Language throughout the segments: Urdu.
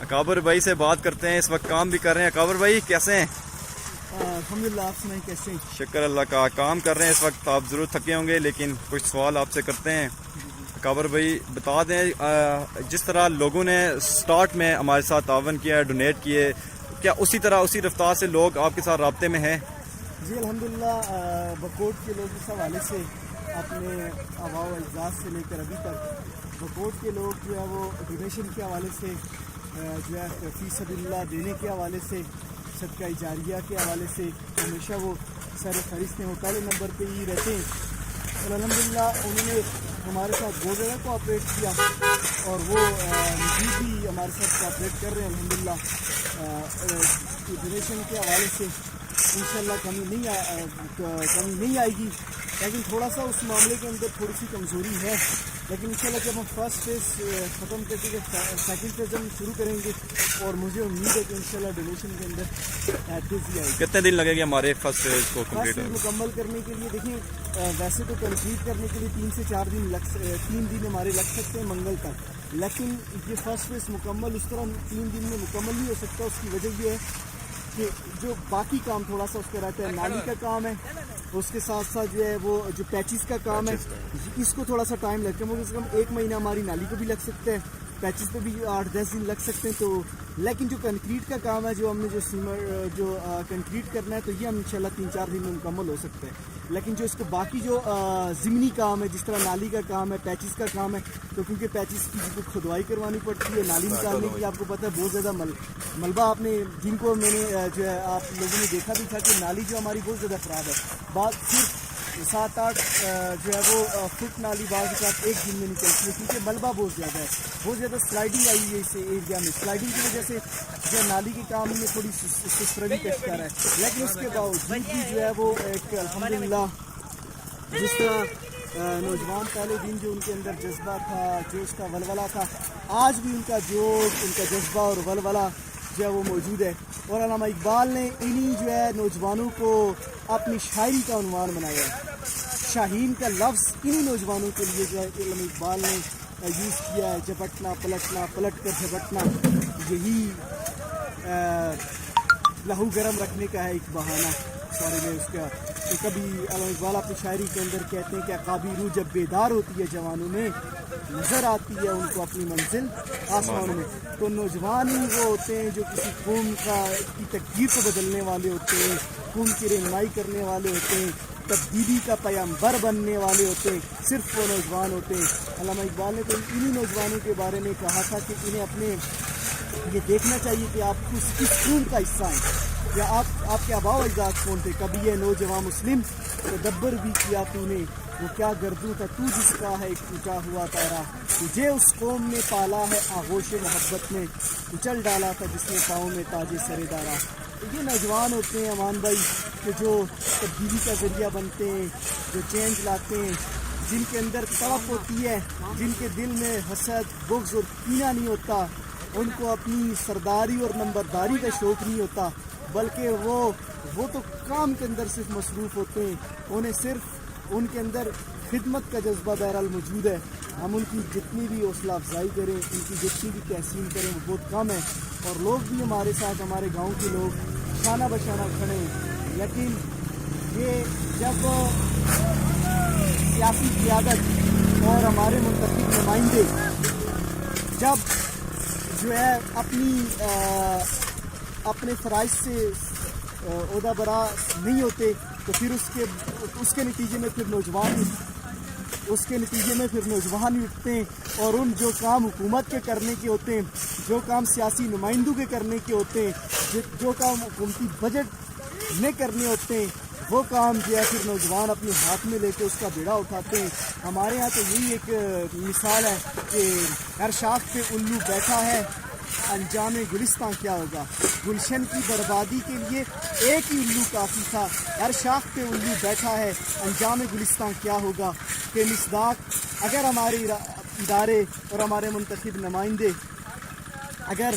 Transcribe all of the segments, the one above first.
اکابر بھائی سے بات کرتے ہیں، اس وقت کام بھی کر رہے ہیں۔ اکابر بھائی کیسے ہیں؟ الحمدللہ، آپ سنائیں کیسے ہیں؟ شکر اللہ کا، کام کر رہے ہیں اس وقت، آپ ضرور تھکے ہوں گے لیکن کچھ سوال آپ سے کرتے ہیں۔ اکابر بھائی بتا دیں، جس طرح لوگوں نے سٹارٹ میں ہمارے ساتھ تعاون کیا ہے، ڈونیٹ کیے، کیا اسی طرح اسی رفتار سے لوگ آپ کے ساتھ رابطے میں ہیں؟ جی الحمدللہ، بکوٹ کے لوگ اس حوالے سے اپنے آباء و اجداد سے لے کر ابھی تک بکوٹ کے لوگ جو ہے وہ ڈونیشن کے حوالے سے، جو ہے فی سبیل اللہ دینے کے حوالے سے، صدقہ جاریہ کے حوالے سے ہمیشہ وہ سر فہرست ہیں، وہ پہلے نمبر پہ ہی رہتے ہیں۔ اور الحمدللہ انہوں نے ہمارے ساتھ بہت زیادہ کوآپریٹ کیا اور وہ مزید بھی ہمارے ساتھ کوآپریٹ کر رہے ہیں الحمدللہ۔ ڈونیشن کے حوالے سے انشاءاللہ کمی نہیں آئے گی، لیکن تھوڑا سا اس معاملے کے اندر تھوڑی سی کمزوری ہے، لیکن انشاءاللہ جب ہم فرسٹ فیز ختم کر کے سیکنڈ فیز ہم شروع کریں گے، اور مجھے امید ہے کہ انشاءاللہ ڈونیشن کے اندر تیزی آئے گی۔ کتنے دن لگے گے ہمارے فرسٹ فیز کو کمپلیٹ فرسٹ مکمل کرنے کے لیے؟ دیکھیں، ویسے تو کمپلیٹ کرنے کے لیے 3 سے 4 دن 3 دن ہمارے لگ سکتے ہیں منگل تک، لیکن یہ فرسٹ فیز مکمل اس طرح 3 دن میں مکمل نہیں ہو سکتا۔ اس کی وجہ یہ ہے کہ جو باقی کام تھوڑا سا اس کا رہتا ہے، نالی کا کام ہے، اس کے ساتھ ساتھ جو ہے وہ جو پیچز کا کام ہے، اس کو تھوڑا سا ٹائم لگتا ہے، کم سے کم 1 مہینہ ہماری نالی کو بھی لگ سکتا ہے، پیچز پہ بھی 8-10 دن لگ سکتے ہیں۔ تو لیکن جو کنکریٹ کا کام ہے، جو ہم نے جو کنکریٹ کرنا ہے، تو یہ ہم انشاءاللہ 3-4 دن میں مکمل ہو سکتا ہے۔ لیکن جو اس کو باقی جو ضمنی کام ہے، جس طرح نالی کا کام ہے، پیچز کا کام ہے، تو کیونکہ پیچز کی کھدوائی کروانی پڑتی ہے، نالی نکالنے کی آپ کو پتہ ہے بہت زیادہ ملبہ، آپ نے جن کو میں نے جو ہے آپ لوگوں نے دیکھا بھی تھا کہ نالی جو ہماری بہت زیادہ خراب ہے، بعض صرف 7-8 جو ہے وہ فٹ نالی بعض اوقات 1 دن میں نکلتی ہے، کیونکہ ملبہ بہت زیادہ ہے، بہت زیادہ سلائڈنگ آئی ہے اس ایریا میں۔ سلائڈنگ کی وجہ سے جو ہے نالی کے کام میں تھوڑی سسروی پیش کر رہا ہے، لیکن اس کے باوجود بھی جو ہے وہ ایک الحمدللہ جس طرح نوجوان پہلے دن جو ان کے اندر جذبہ تھا، جو اس کا ولولہ تھا، آج بھی ان کا جوش، ان کا جذبہ اور ولولہ جو ہے وہ موجود ہے۔ اور علامہ اقبال نے انہی جو ہے نوجوانوں کو اپنی شاعری کا عنوان بنایا ہے۔ شاہین کا لفظ انہی نوجوانوں کے لیے جو ہے علامہ اقبال نے یوز کیا ہے، جھپٹنا پلٹنا، پلٹ کر جھپٹنا، یہی لہو گرم رکھنے کا ہے ایک بہانہ سارے میں اس کا۔ تو کبھی علامہ اقبال اپنی شاعری کے اندر کہتے ہیں کہ عقابی روح جب بیدار ہوتی ہے جوانوں میں، نظر آتی ہے ان کو اپنی منزل آسمانوں میں۔ تو نوجوان ہی وہ ہوتے ہیں جو کسی قوم کی تقدیر کو بدلنے والے ہوتے ہیں، قوم کی رہنمائی کرنے والے ہوتے ہیں، تبدیلی کا پیامبر بننے والے ہوتے ہیں، صرف وہ نوجوان ہوتے ہیں۔ علامہ اقبال نے تو انہی نوجوانوں کے بارے میں کہا تھا کہ انہیں اپنے یہ دیکھنا چاہیے کہ آپ کس قوم کا حصہ ہیں، یا آپ کے آباء و اجداد کون تھے۔ کبھی یہ نوجوان مسلم تدبر بھی کیا تو نے، وہ کیا گردوں تھا تو جس کا ہے ایک ٹوٹا ہوا تیرا، تجھے اس قوم نے پالا ہے آغوش محبت میں، کچل ڈالا تھا جس نے پاؤں میں تاج سر دارا۔ تو یہ نوجوان ہوتے ہیں امان بھائی کہ جو تبدیلی کا ذریعہ بنتے ہیں، جو چینج لاتے ہیں، جن کے اندر تڑپ ہوتی ہے، جن کے دل میں حسد، بغض اور کینہ نہیں ہوتا، ان کو اپنی سرداری اور نمبرداری کا شوق نہیں ہوتا، بلکہ وہ تو کام کے اندر صرف مصروف ہوتے ہیں، انہیں صرف ان کے اندر خدمت کا جذبہ بہرحال موجود ہے۔ ہم ان کی جتنی بھی حوصلہ افزائی کریں، ان کی جتنی بھی تحسین کریں، وہ بہت کم ہے، اور لوگ بھی ہمارے ساتھ، ہمارے گاؤں کے لوگ شانہ بشانہ کھڑے ہیں۔ لیکن یہ جب سیاسی قیادت اور ہمارے منتخب نمائندے جب جو ہے اپنے فرائض سے عہدہ برا نہیں ہوتے، تو پھر اس کے نتیجے میں پھر نوجوان اٹھتے ہیں، اور ان جو کام حکومت کے کرنے کے ہوتے ہیں، جو کام سیاسی نمائندوں کے کرنے کے ہوتے ہیں، جو کام حکومتی بجٹ میں کرنے ہوتے ہیں، وہ کام جو ہے پھر نوجوان اپنے ہاتھ میں لے کے اس کا بیڑا اٹھاتے ہیں۔ ہمارے ہاں تو یہی ایک مثال ہے کہ ہر شاخ پہ الو بیٹھا ہے، انجام گلستان کیا ہوگا۔ گلشن کی بربادی کے لیے ایک ہی الو کافی تھا، ہر شاخ پہ الو بیٹھا ہے، انجام گلستان کیا ہوگا۔ کہ مصداق اگر ہمارے ادارے اور ہمارے منتخب نمائندے اگر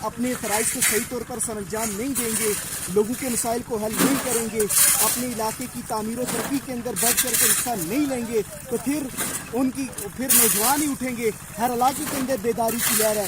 اپنے فرائض کو صحیح طور پر سر انجام نہیں دیں گے، لوگوں کے مسائل کو حل نہیں کریں گے، اپنے علاقے کی تعمیر و ترقی کے اندر بڑھ کر کے حصہ نہیں لیں گے، تو پھر نوجوان ہی اٹھیں گے۔ ہر علاقے کے اندر بیداری کی لہر ہے،